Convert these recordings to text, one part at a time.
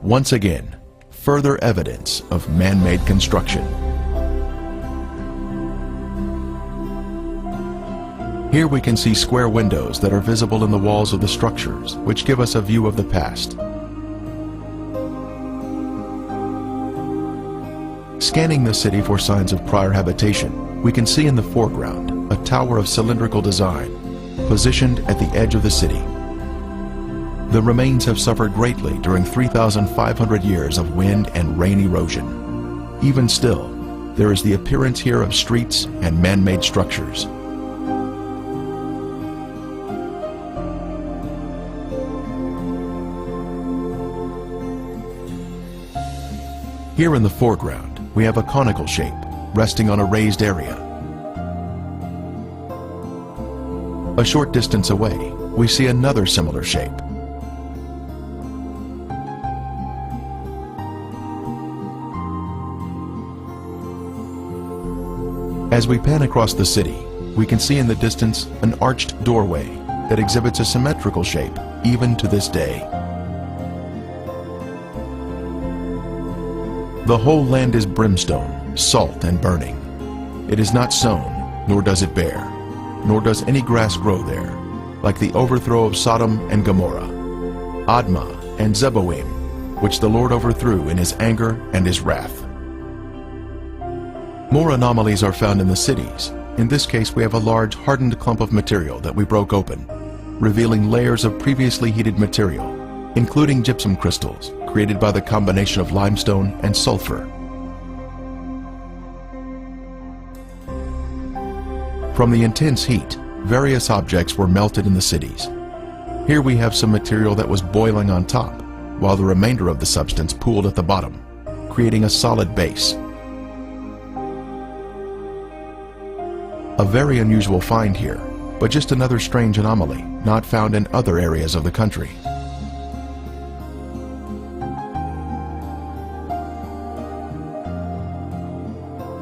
Once again, further evidence of man-made construction. Here we can see square windows that are visible in the walls of the structures, which give us a view of the past. Scanning the city for signs of prior habitation, we can see in the foreground a tower of cylindrical design, positioned at the edge of the city. The remains have suffered greatly during 3,500 years of wind and rain erosion. Even still, there is the appearance here of streets and man-made structures. Here in the foreground, we have a conical shape, resting on a raised area. A short distance away, we see another similar shape. As we pan across the city, we can see in the distance an arched doorway that exhibits a symmetrical shape, even to this day. The whole land is brimstone, salt and burning. It is not sown, nor does it bear, nor does any grass grow there, like the overthrow of Sodom and Gomorrah, Admah and Zeboim, which the Lord overthrew in his anger and his wrath. More anomalies are found in the cities. In this case, we have a large hardened clump of material that we broke open, revealing layers of previously heated material, including gypsum crystals, created by the combination of limestone and sulfur. From the intense heat, various objects were melted in the cities. Here we have some material that was boiling on top, while the remainder of the substance pooled at the bottom, creating a solid base. A very unusual find here, but just another strange anomaly not found in other areas of the country.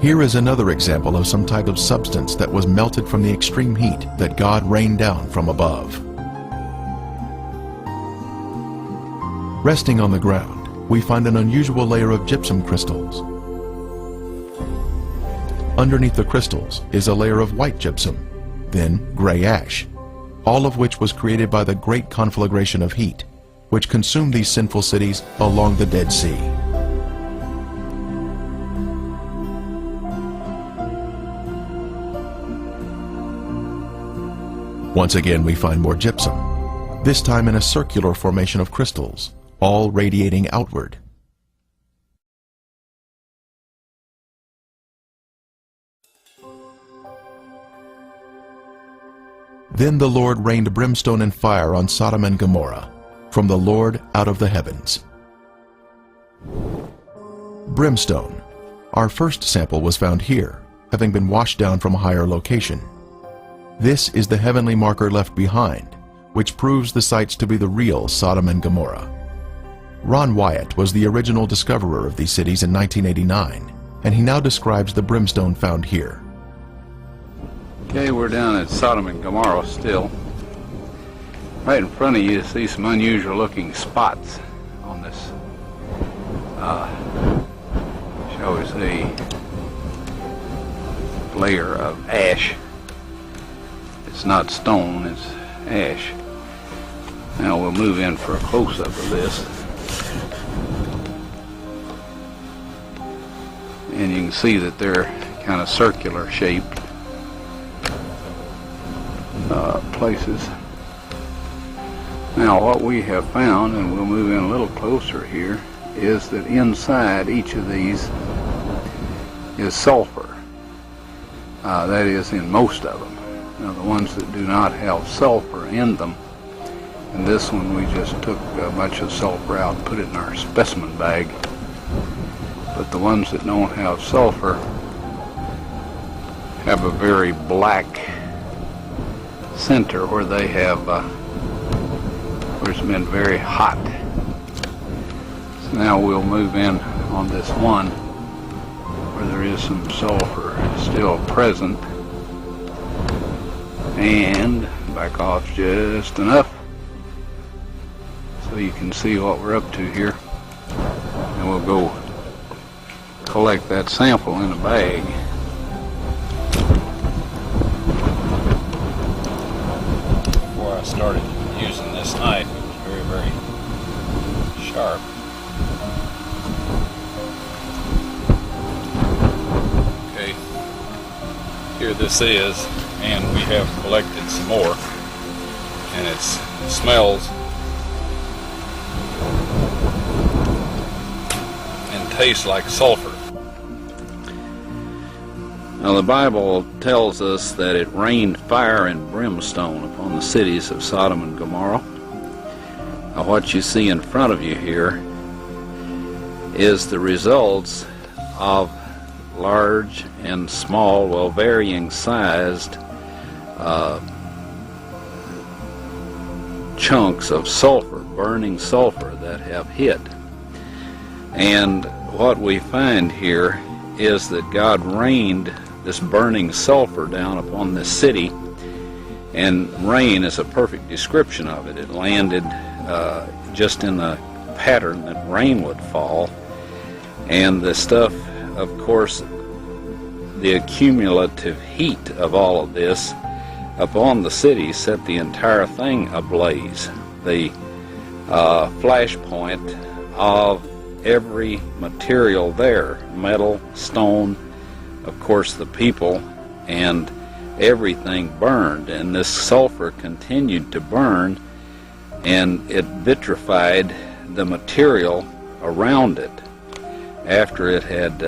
Here is another example of some type of substance that was melted from the extreme heat that God rained down from above. Resting on the ground, we find an unusual layer of gypsum crystals. Underneath the crystals is a layer of white gypsum, then gray ash, all of which was created by the great conflagration of heat, which consumed these sinful cities along the Dead Sea. Once again, we find more gypsum, this time in a circular formation of crystals, all radiating outward. Then the Lord rained brimstone and fire on Sodom and Gomorrah, from the Lord out of the heavens. Brimstone. Our first sample was found here, having been washed down from a higher location. This is the heavenly marker left behind, which proves the sites to be the real Sodom and Gomorrah. Ron Wyatt was the original discoverer of these cities in 1989, and he now describes the brimstone found here. Okay, we're down at Sodom and Gomorrah still. Right in front of you see some unusual looking spots on this, shall we say, layer of ash. It's not stone, it's ash. Now we'll move in for a close-up of this. And you can see that they're kind of circular shaped places. Now what we have found, and we'll move in a little closer here, is that inside each of these is sulfur. That is, in most of them. Now the ones that do not have sulfur in them, and this one we just took a bunch of sulfur out and put it in our specimen bag. But the ones that don't have sulfur have a very black center where they have where it's been very hot. So now we'll move in on this one where there is some sulfur still present, and back off just enough so you can see what we're up to here. and we'll go collect that sample in a bag. Before I started using this knife, it was very, very sharp. Okay, here this is, and we have collected some more, and it smells and tastes like sulfur. Now the Bible tells us that it rained fire and brimstone upon the cities of Sodom and Gomorrah. Now what you see in front of you here is the results of large and small, well, varying sized chunks of sulfur, burning sulfur that have hit. And what we find here is that God rained this burning sulfur down upon this city, and rain is a perfect description of it. It landed just in the pattern that rain would fall, and the stuff, of course, the accumulative heat of all of this upon the city set the entire thing ablaze. The flashpoint of every material there, metal, stone, of course the people, and everything burned, and this sulfur continued to burn, and it vitrified the material around it after it had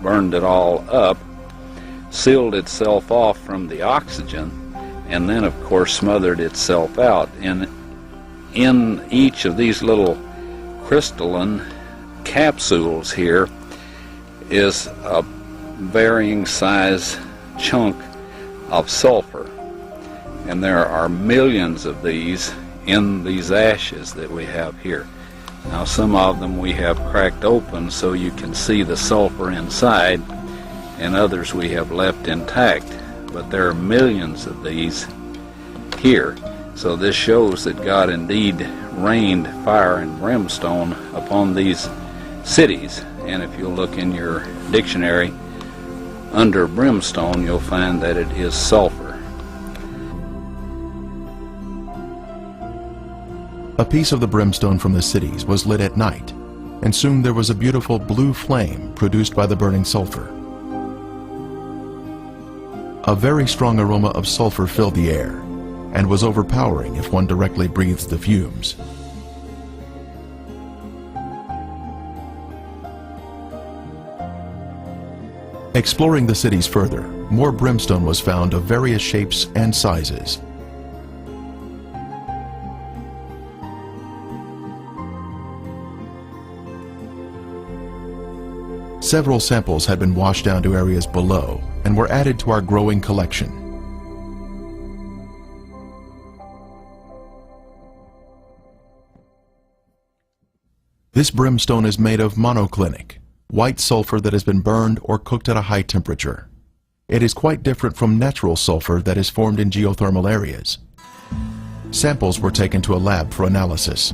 burned it all up, sealed itself off from the oxygen, and then of course smothered itself out. And in each of these little crystalline capsules here is a varying size chunk of sulfur, and there are millions of these in these ashes that we have here. Now some of them we have cracked open so you can see the sulfur inside, and others we have left intact, but there are millions of these here. So this shows that God indeed rained fire and brimstone upon these cities. And if you look in your dictionary under brimstone, you'll find that it is sulfur. A piece of the brimstone from the cities was lit at night, and soon there was a beautiful blue flame produced by the burning sulfur. A very strong aroma of sulfur filled the air, and was overpowering if one directly breathed the fumes. Exploring the cities further, more brimstone was found of various shapes and sizes. Several samples had been washed down to areas below and were added to our growing collection. This brimstone is made of monoclinic, white sulfur that has been burned or cooked at a high temperature. It is quite different from natural sulfur that is formed in geothermal areas. Samples were taken to a lab for analysis.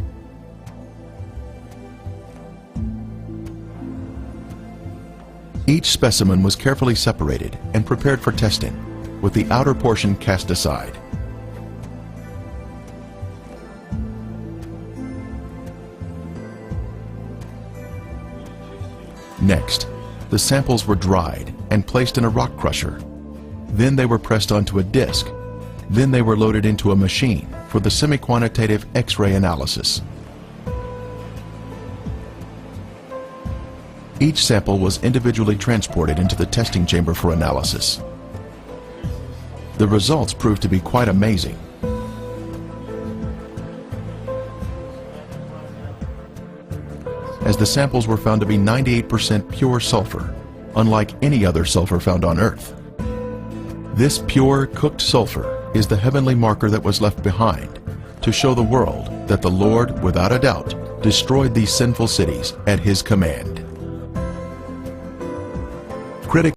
Each specimen was carefully separated and prepared for testing, with the outer portion cast aside. Next, the samples were dried and placed in a rock crusher. Then they were pressed onto a disc. Then they were loaded into a machine for the semi-quantitative X-ray analysis. Each sample was individually transported into the testing chamber for analysis. The results proved to be quite amazing. As the samples were found to be 98% pure sulfur, unlike any other sulfur found on Earth. This pure, cooked sulfur is the heavenly marker that was left behind to show the world that the Lord, without a doubt, destroyed these sinful cities at His command. Critics